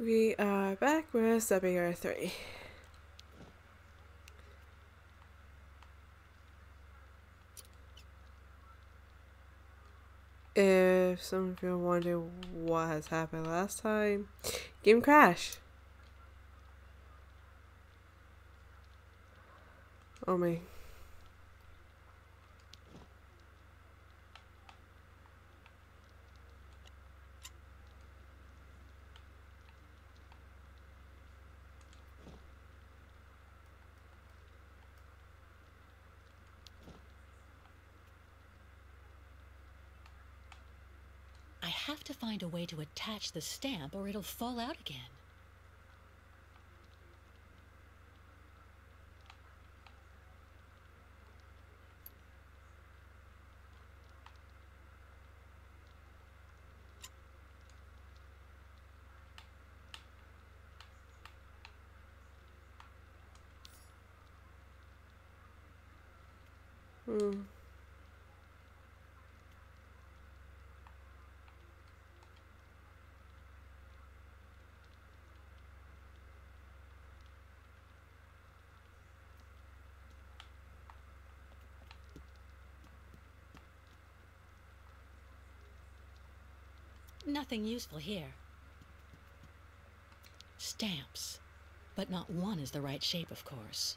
We are back with Syberia 3. If some of you wonder what has happened last time, game crash. Oh my. I have to find a way to attach the stamp or it'll fall out again. Nothing useful here. Stamps. But not one is the right shape, of course.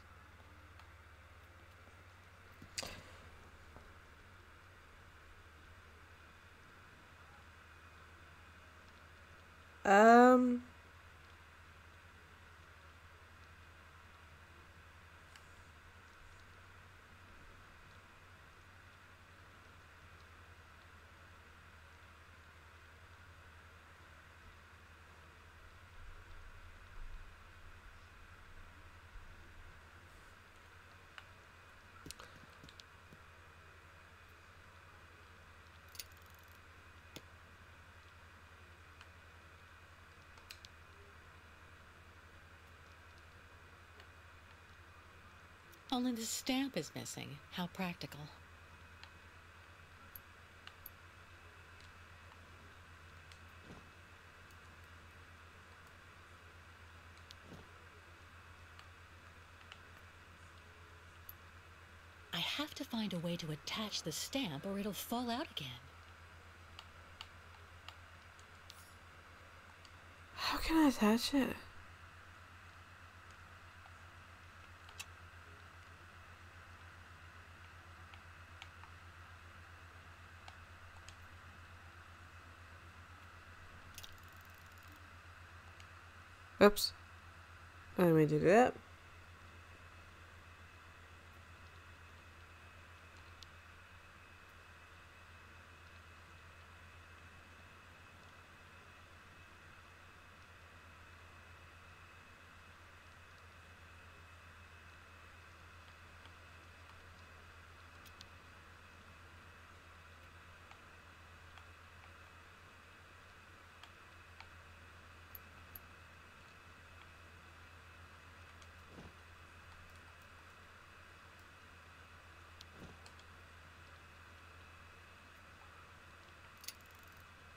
Um. Only the stamp is missing. How practical. I have to find a way to attach the stamp or it'll fall out again. How can I attach it? Oops. Let me do that.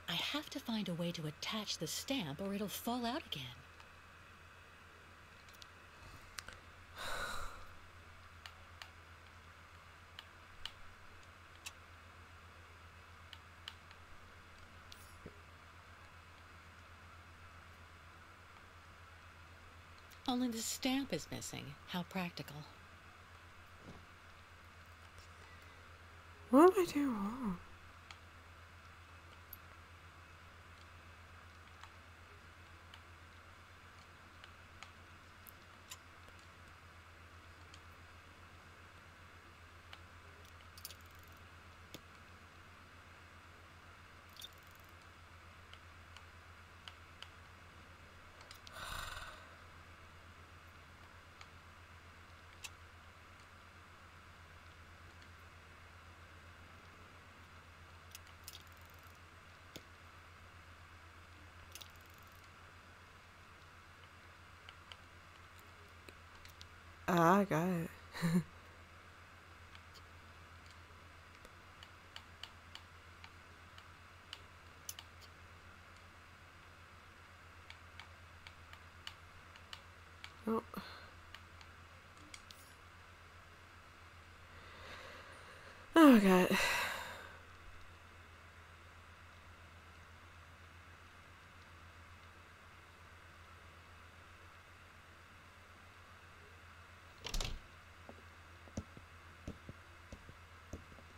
I have to find a way to attach the stamp or it'll fall out again. Only the stamp is missing. How practical. What am I doing wrong? Ah, I got it. Oh. Oh god.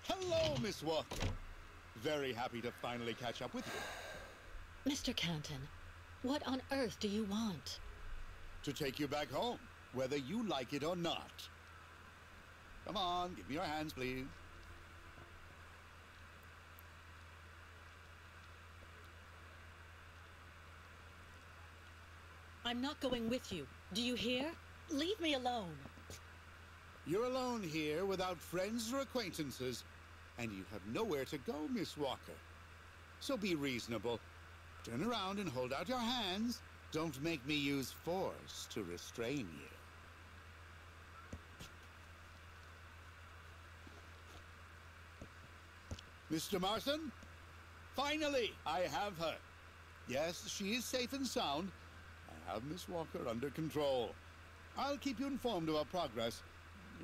Hello, Miss Walker. Very happy to finally catch up with you. Mr. Canton, what on earth do you want? To take you back home, whether you like it or not. Come on, give me your hands, please. I'm not going with you. Do you hear? Leave me alone. You're alone here without friends or acquaintances, and you have nowhere to go, Miss Walker. So be reasonable. Turn around and hold out your hands. Don't make me use force to restrain you. Mr. Marston? Finally, I have her. Yes, she is safe and sound. I have Miss Walker under control. I'll keep you informed of our progress.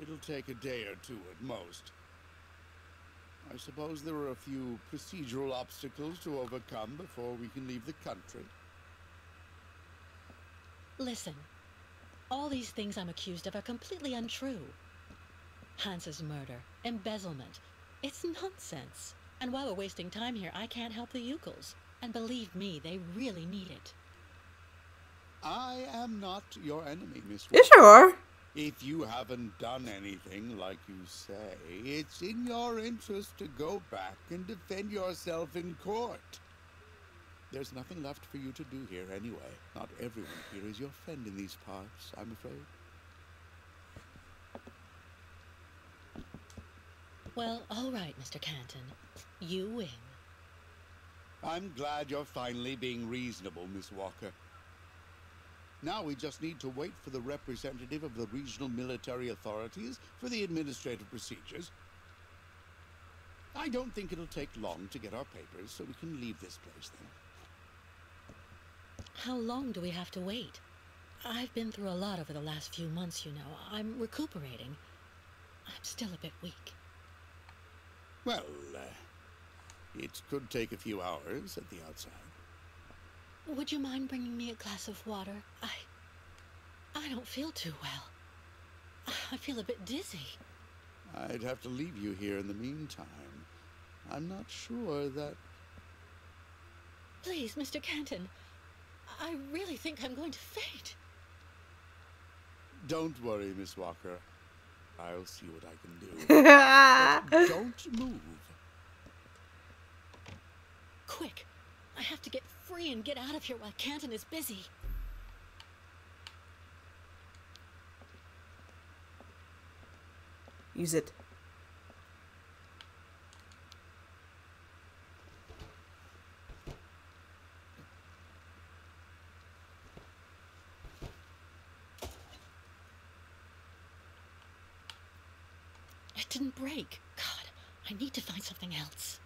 It'll take a day or two at most. I suppose there are a few procedural obstacles to overcome before we can leave the country. Listen, all these things I'm accused of are completely untrue. Hans's murder, embezzlement, it's nonsense. And while we're wasting time here, I can't help the Ukels. And believe me, they really need it. I am not your enemy, Miss You Walker. sure? If you haven't done anything like you say, it's in your interest to go back and defend yourself in court. There's nothing left for you to do here anyway. Not everyone here is your friend in these parts, I'm afraid. Well, all right, Mr. Canton. You win. I'm glad you're finally being reasonable, Miss Walker. Now we just need to wait for the representative of the regional military authorities for the administrative procedures. I don't think it'll take long to get our papers, so we can leave this place then. How long do we have to wait? I've been through a lot over the last few months, you know. I'm recuperating. I'm still a bit weak. Well, it could take a few hours at the outside. Would you mind bringing me a glass of water? I don't feel too well. I feel a bit dizzy. I'd have to leave you here in the meantime. I'm not sure that... Please, Mr. Canton. I really think I'm going to faint. Don't worry, Miss Walker. I'll see what I can do. But don't move. Quick. I have to get free and get out of here while Canton is busy. Use it. It didn't break. God, I need to find something else.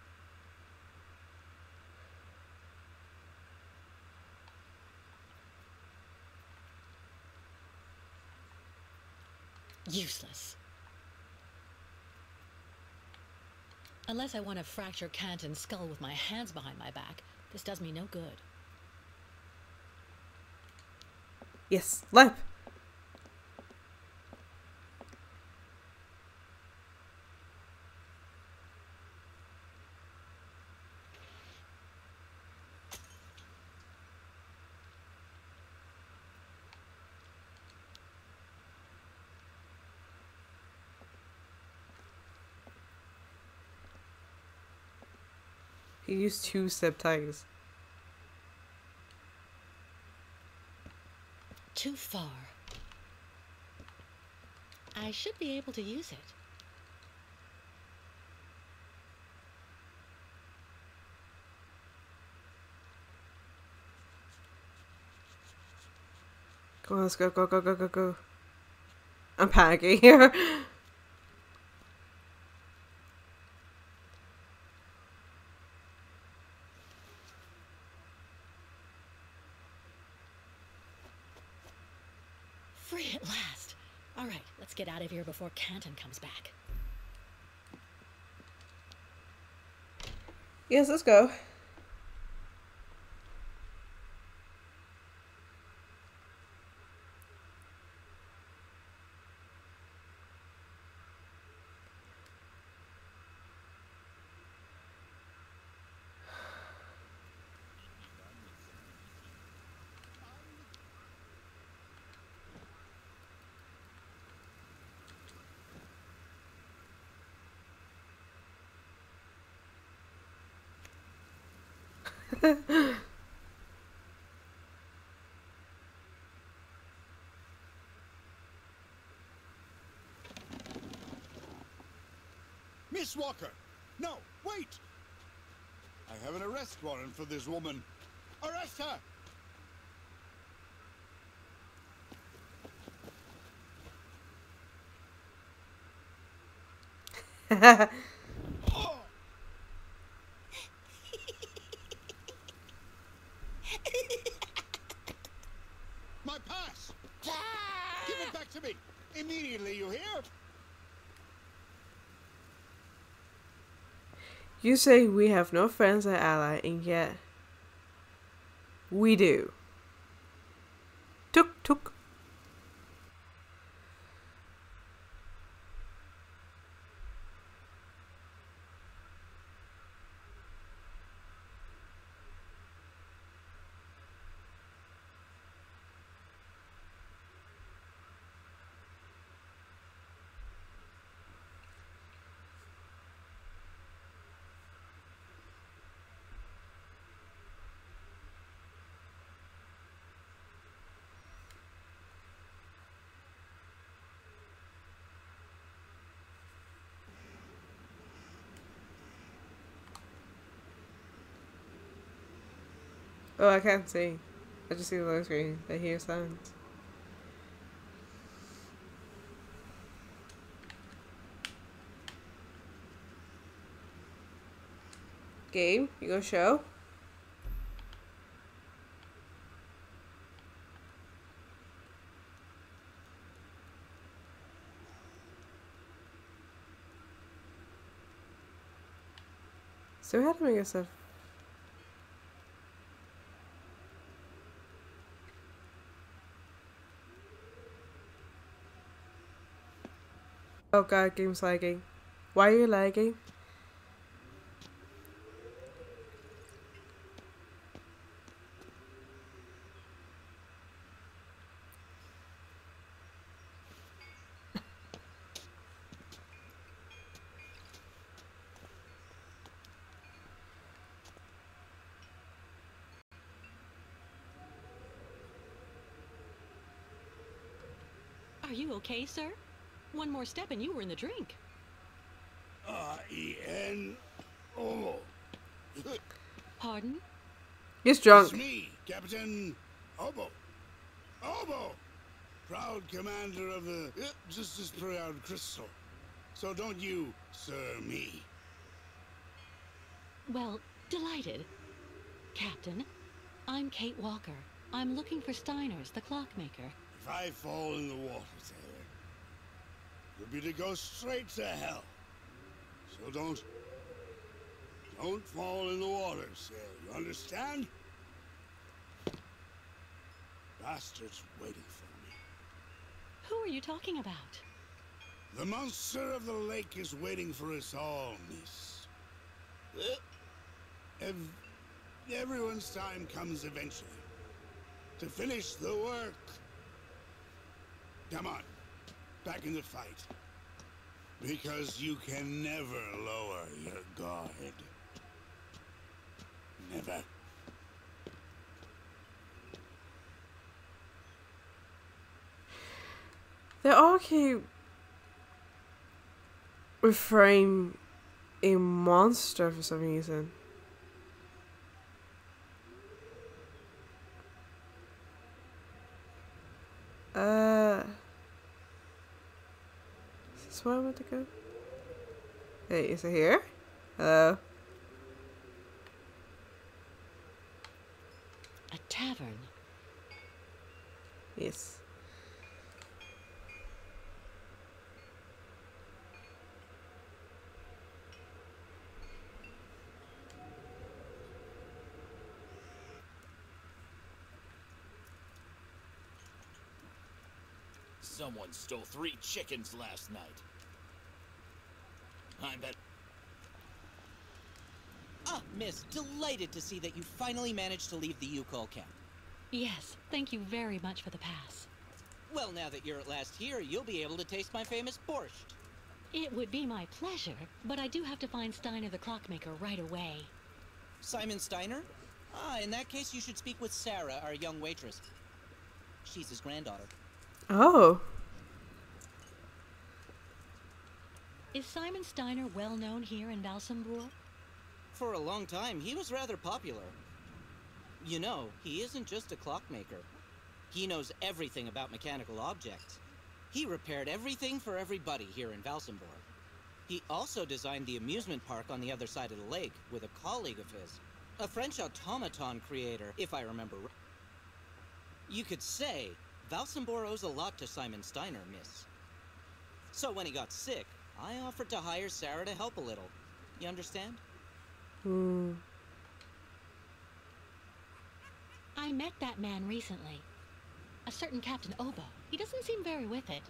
Useless. Unless I want to fracture Canton's skull with my hands behind my back, this does me no good. Yes, left. He used 2 zip ties. Too far. I should be able to use it. Come on, let's go, go, go, go, go, go. I'm panicking here. Free at last. All right, let's get out of here before Canton comes back. Yes, let's go. Miss Walker! No, wait! I have an arrest warrant for this woman. Arrest her! Oh! My pass! Give it back to me! Immediately, you hear? You say we have no friends or ally, and yet we do. Tuk tuk. Oh, I can't see. I just see the low screen. I hear sounds. Game, you gonna show? So we had to make us a. Oh god, game's lagging. Why are you lagging? Are you okay, sir? One more step and you were in the drink. R-E-N-O. Pardon? He's It's drunk. me, Captain Obo. Obo! Proud commander of the Justice Proud Crystal. So don't you, sir, me. Well, delighted. Captain, I'm Kate Walker. I'm looking for Steiner's, the clockmaker. If I fall in the water, Taylor, it'll be to go straight to hell. So don't fall in the water, Sailor. You understand? Bastard's waiting for me. Who are you talking about? The monster of the lake is waiting for us all, miss. Everyone's time comes eventually. To finish the work. Come on, back in the fight. Because you can never lower your guard. Never. They all keep referring a monster for some reason. Is this where I want to go? Hey, is it here? Hello? A tavern. Yes. Someone stole 3 chickens last night. I bet. Ah, miss, delighted to see that you finally managed to leave the Yukol camp. Yes, thank you very much for the pass. Well, now that you're at last here, you'll be able to taste my famous borscht. It would be my pleasure, but I do have to find Steiner the clockmaker right away. Simon Steiner? Ah, in that case, you should speak with Sarah, our young waitress. She's his granddaughter. Oh. Is Simon Steiner well known here in Valsambourg? For a long time, he was rather popular. You know, he isn't just a clockmaker. He knows everything about mechanical objects. He repaired everything for everybody here in Valsambourg. He also designed the amusement park on the other side of the lake with a colleague of his. A French automaton creator, if I remember right. You could say Valsambourg owes a lot to Simon Steiner, miss. So when he got sick, I offered to hire Sarah to help a little. You understand? I met that man recently. A certain Captain Obo. He doesn't seem very with it.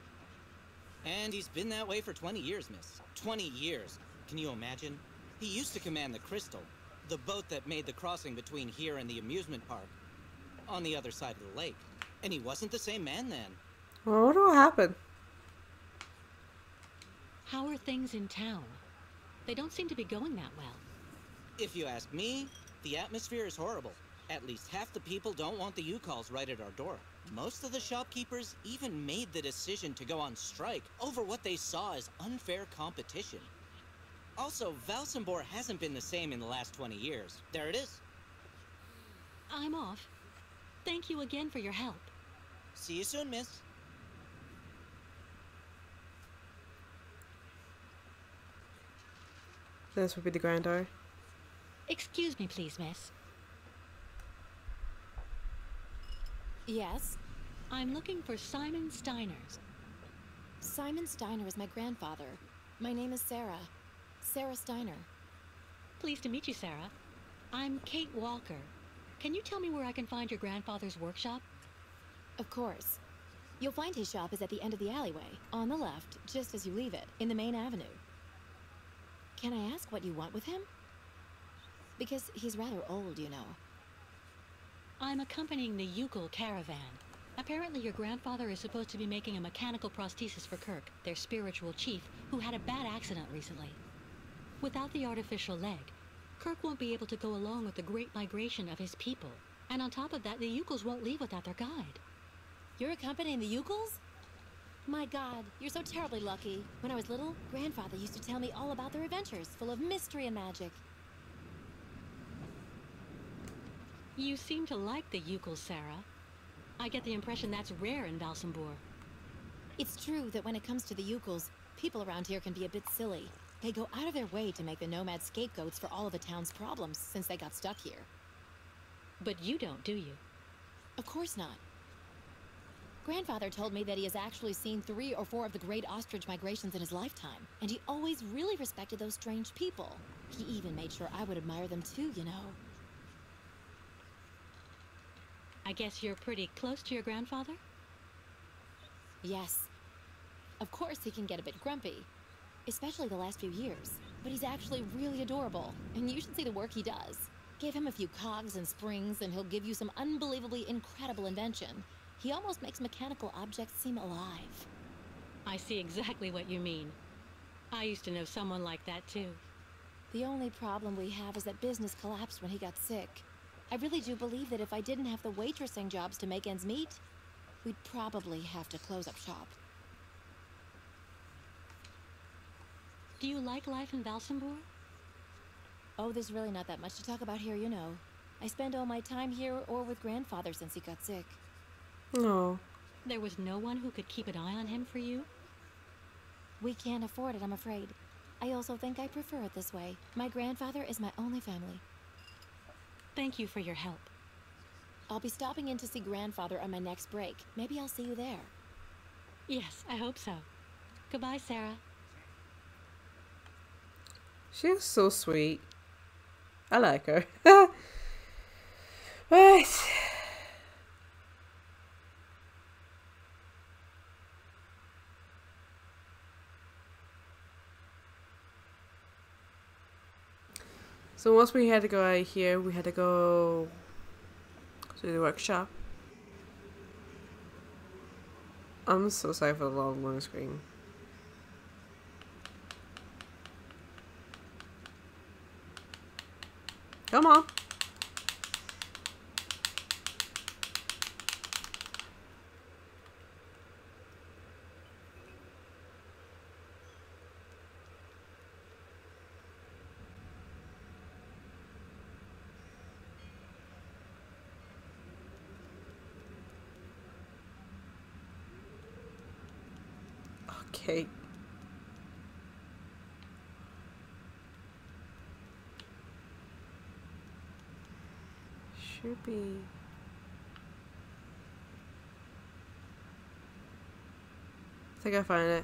And he's been that way for 20 years, miss. 20 years. Can you imagine? He used to command the Crystal, the boat that made the crossing between here and the amusement park, on the other side of the lake. And he wasn't the same man then. Well, what will happen? How are things in town? They don't seem to be going that well. If you ask me, the atmosphere is horrible. At least half the people don't want the U-calls right at our door. Most of the shopkeepers even made the decision to go on strike over what they saw as unfair competition. Also, Valsambourg hasn't been the same in the last 20 years. There it is. I'm off. Thank you again for your help. See you soon, miss. This would be the granddaughter. Excuse me, please, miss. Yes? I'm looking for Simon Steiners. Simon Steiner is my grandfather. My name is Sarah. Sarah Steiner. Pleased to meet you, Sarah. I'm Kate Walker. Can you tell me where I can find your grandfather's workshop? Of course. You'll find his shop is at the end of the alleyway, on the left, just as you leave it, in the main avenue. Can I ask what you want with him? Because he's rather old, you know. I'm accompanying the Yukol caravan. Apparently your grandfather is supposed to be making a mechanical prosthesis for Kirk, their spiritual chief, who had a bad accident recently. Without the artificial leg, Kirk won't be able to go along with the great migration of his people. And on top of that, the Yukols won't leave without their guide. You're accompanying the Yukols? My God, you're so terribly lucky. When I was little, Grandfather used to tell me all about their adventures, full of mystery and magic. You seem to like the Yukols, Sarah. I get the impression that's rare in Valsambourg. It's true that when it comes to the Yukols, people around here can be a bit silly. They go out of their way to make the nomads scapegoats for all of the town's problems since they got stuck here. But you don't, do you? Of course not. Grandfather told me that he has actually seen 3 or 4 of the great ostrich migrations in his lifetime, and he always really respected those strange people. He even made sure I would admire them too, you know. I guess you're pretty close to your grandfather? Yes. Of course he can get a bit grumpy, especially the last few years, but he's actually really adorable, and you should see the work he does. Give him a few cogs and springs, and he'll give you some unbelievably incredible invention. He almost makes mechanical objects seem alive. I see exactly what you mean. I used to know someone like that too. The only problem we have is that business collapsed when he got sick. I really do believe that if I didn't have the waitressing jobs to make ends meet, we'd probably have to close up shop. Do you like life in Valsambourg? Oh, there's really not that much to talk about here, you know. I spend all my time here or with Grandfather since he got sick. No. There was no one who could keep an eye on him for you? We can't afford it, I'm afraid. I also think I prefer it this way. My grandfather is my only family. Thank you for your help. I'll be stopping in to see Grandfather on my next break. Maybe I'll see you there. Yes, I hope so. Goodbye, Sarah. She's so sweet. I like her. Right. So once we had to go out here, we had to go to the workshop. I'm so sorry for the long screen. Come on. Okay. Should be. I think I find it.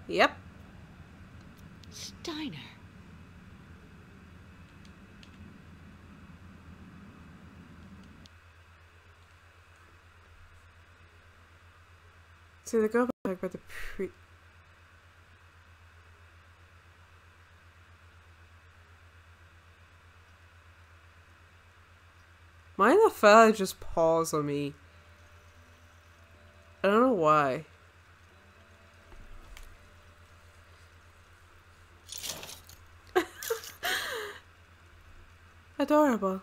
Yep. Steiner. See, the girl back about the pre. Why the fella just paused on me? I don't know why. Adorable.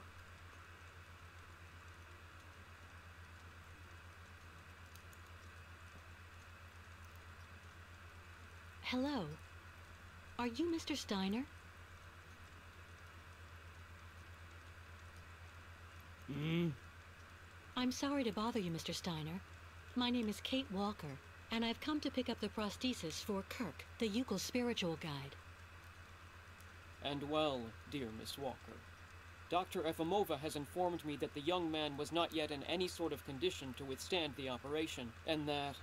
Hello. Are you Mr. Steiner? I'm sorry to bother you, Mr. Steiner. My name is Kate Walker, and I've come to pick up the prosthesis for Kirk, the Yukel spiritual guide. And well, dear Miss Walker, Dr. Efimova has informed me that the young man was not yet in any sort of condition to withstand the operation, and that...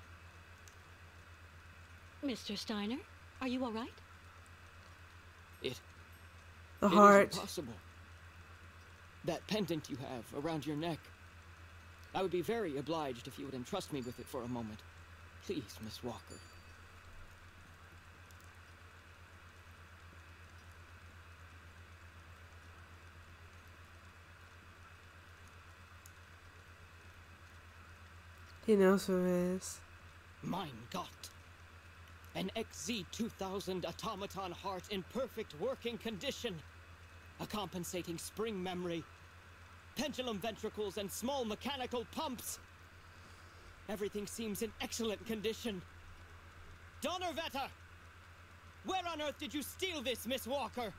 Mr. Steiner, are you all right? The heart. It is impossible. That pendant you have around your neck. I would be very obliged if you would entrust me with it for a moment. Please, Miss Walker. He knows who it is. Mein Gott! An XZ-2000 automaton heart in perfect working condition. A compensating spring memory. Pendulum ventricles and small mechanical pumps. Everything seems in excellent condition. Donnerwetter! Where on earth did you steal this, Miss Walker?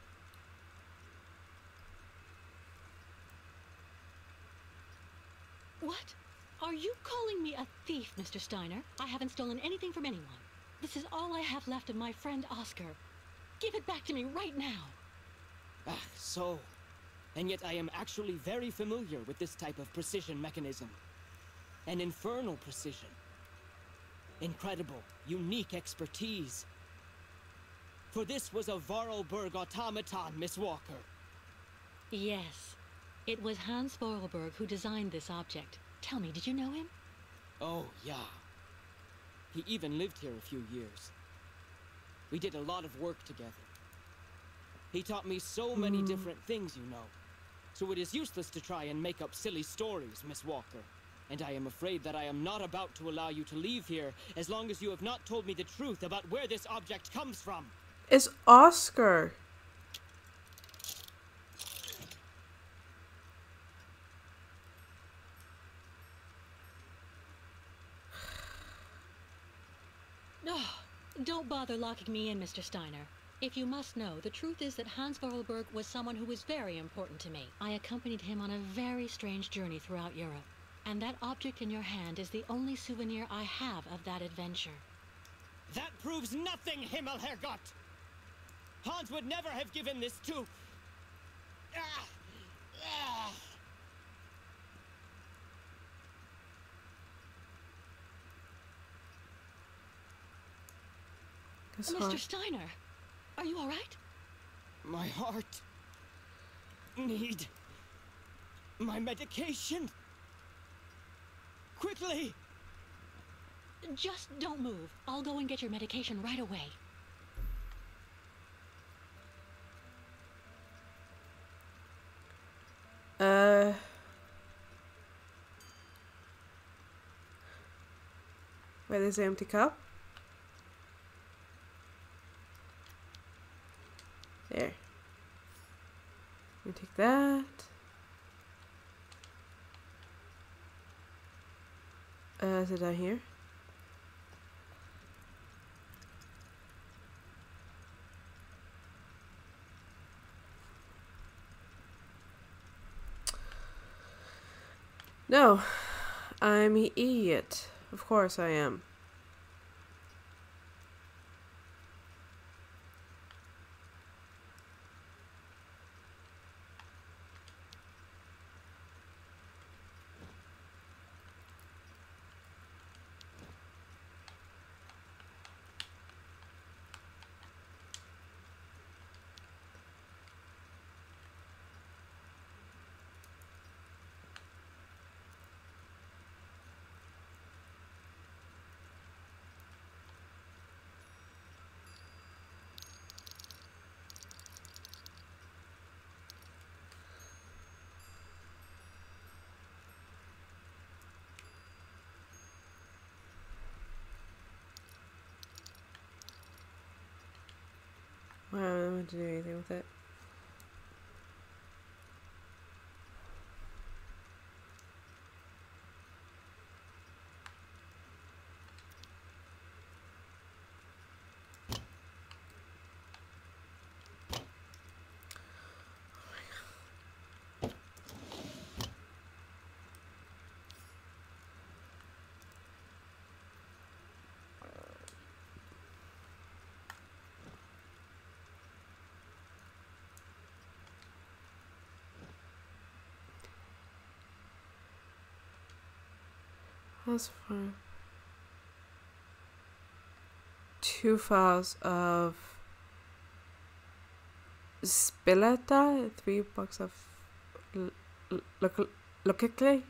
What? Are you calling me a thief, Mr. Steiner? I haven't stolen anything from anyone. This is all I have left of my friend Oscar. Give it back to me right now. Ah, so. And yet I am actually very familiar with this type of precision mechanism. An infernal precision. Incredible, unique expertise. For this was a Vorarlberg automaton, Miss Walker. Yes. It was Hans Vorarlberg who designed this object. Tell me, did you know him? Oh, yeah. He even lived here a few years. We did a lot of work together. He taught me so many different things, you know. So it is useless to try and make up silly stories, Miss Walker. And I am afraid that I am not about to allow you to leave here as long as you have not told me the truth about where this object comes from. It's Oscar. Oh, don't bother locking me in, Mr. Steiner. If you must know, the truth is that Hans Vorarlberg was someone who was very important to me. I accompanied him on a very strange journey throughout Europe. And that object in your hand is the only souvenir I have of that adventure. That proves nothing, Himmelherrgott! Hans would never have given this to... Mr. Steiner, are you all right? My heart... need... my medication. Quickly! Just don't move. I'll go and get your medication right away. by this empty cup. There. You take that. Is it down here? No, I'm an idiot. Of course I am. I don't want to do anything with it. That's fine. 2 files of spilletta, 3 box of locally.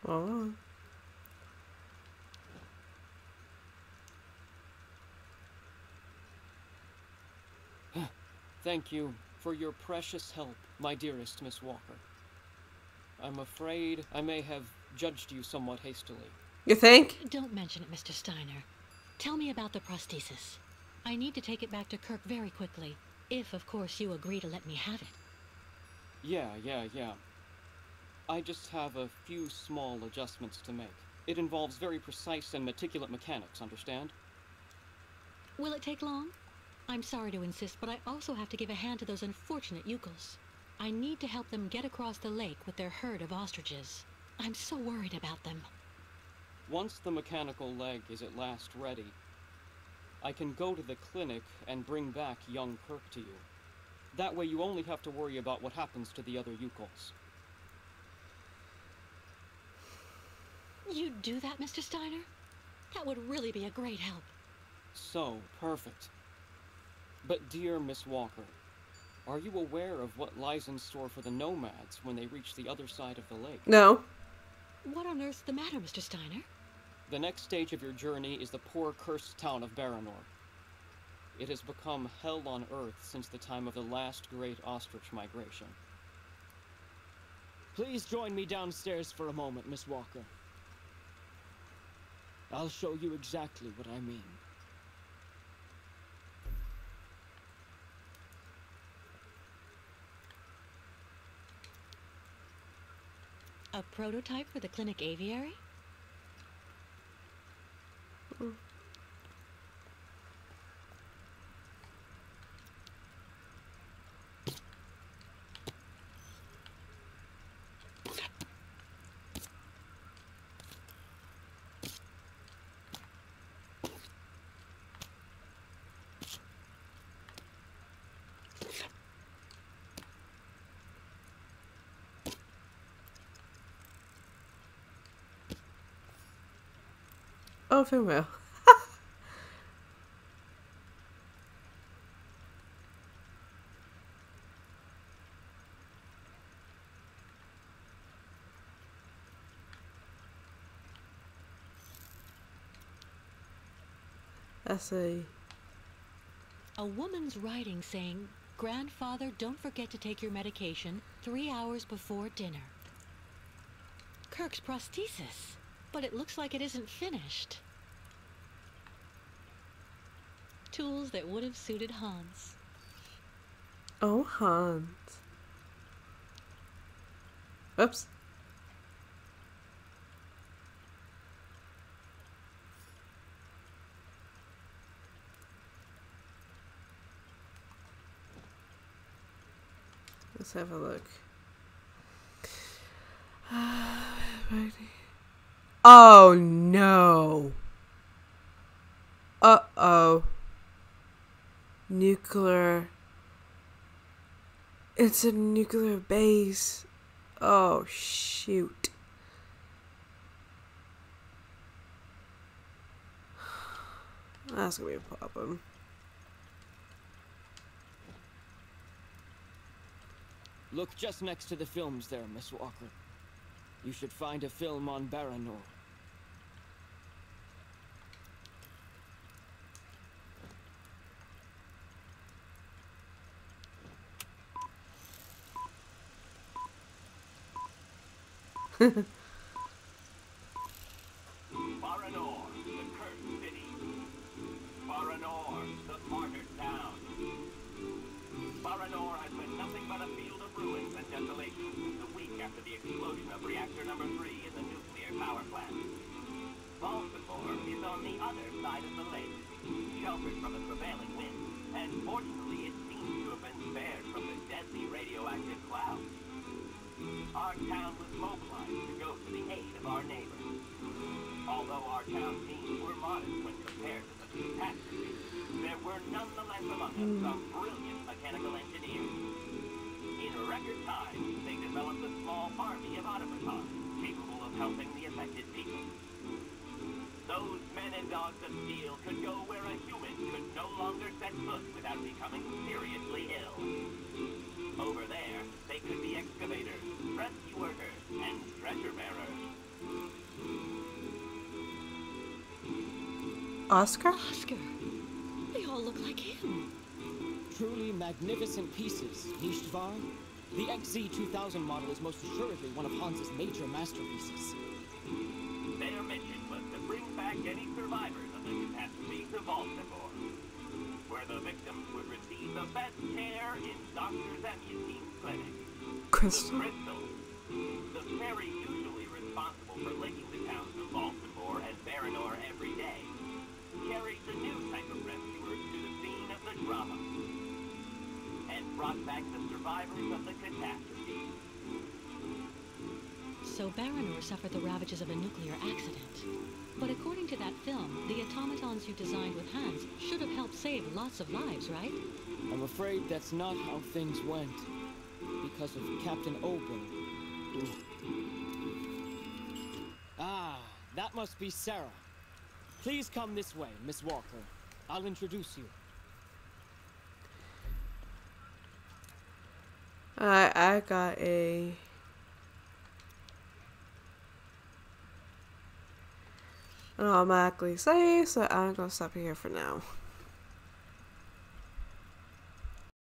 Oh. Thank you for your precious help, my dearest Miss Walker. I'm afraid I may have judged you somewhat hastily. You think? Don't mention it, Mr. Steiner. Tell me about the prosthesis. I need to take it back to Kirk very quickly, if, of course, you agree to let me have it. Yeah. I just have a few small adjustments to make. It involves very precise and meticulous mechanics, understand? Will it take long? I'm sorry to insist, but I also have to give a hand to those unfortunate Yukos. I need to help them get across the lake with their herd of ostriches. I'm so worried about them. Once the mechanical leg is at last ready, I can go to the clinic and bring back young Kirk to you. That way you only have to worry about what happens to the other Yukos. You'd do that, Mr. Steiner? That would really be a great help. So, perfect. But dear Miss Walker, are you aware of what lies in store for the nomads when they reach the other side of the lake? No. What on earth's the matter, Mr. Steiner? The next stage of your journey is the poor cursed town of Baranor. It has become hell on earth since the time of the last great ostrich migration. Please join me downstairs for a moment, Miss Walker. I'll show you exactly what I mean. A prototype for the clinic aviary? Oh, farewell. Let's see. A woman's writing saying, "Grandfather, don't forget to take your medication 3 hours before dinner." Kirk's prosthesis, but it looks like it isn't finished. Tools that would have suited Hans. Oh, Hans. Oops. Let's have a look. Oh no. Uh-oh. Nuclear. It's a nuclear base. Oh shoot. That's gonna be a problem. Look just next to the films there, Miss Walker. You should find a film on Baranor. Baranor, the cursed city. Baranor, the martyred town. Baranor has been nothing but a field of ruins and desolation since the week after the explosion of reactor number 3 in the nuclear power plant. Baltimore is on the other side of the lake, sheltered from the prevailing wind, and fortunately it seems to have been spared from the deadly radioactive cloud. Our town was mobilized to go to the aid of our neighbors. Although our town teams were modest when compared to such a catastrophe, there were nonetheless among us some brilliant mechanical engineers. In record time, they developed a small army of automatons capable of helping the affected people. Those men and dogs of steel could go where a human could no longer set foot without becoming seriously ill. Over there, they could be excavators, rescue workers, and treasure bearers. Oscar? Oscar! They all look like him. Truly magnificent pieces, Nishtvar. The XZ2000 model is most assuredly one of Hans's major masterpieces. Their mission was to bring back any survivors of the catastrophe to Baltimore, where the victims would receive the best care in Dr. Zamutin's clinic. Crystal? Crystal, the fairy usually responsible for linking the towns of Baltimore and Baranor every day, carried the new type of rescuers to the scene of the drama and brought back the survivors of the catastrophe. So Baranor suffered the ravages of a nuclear accident. But according to that film, the automatons you designed with Hans should have helped save lots of lives, right? I'm afraid that's not how things went. Because of Captain Oben, who... Ah, that must be Sarah. Please come this way, Miss Walker. I'll introduce you. I got a... an automatically save, so I'm gonna stop here for now.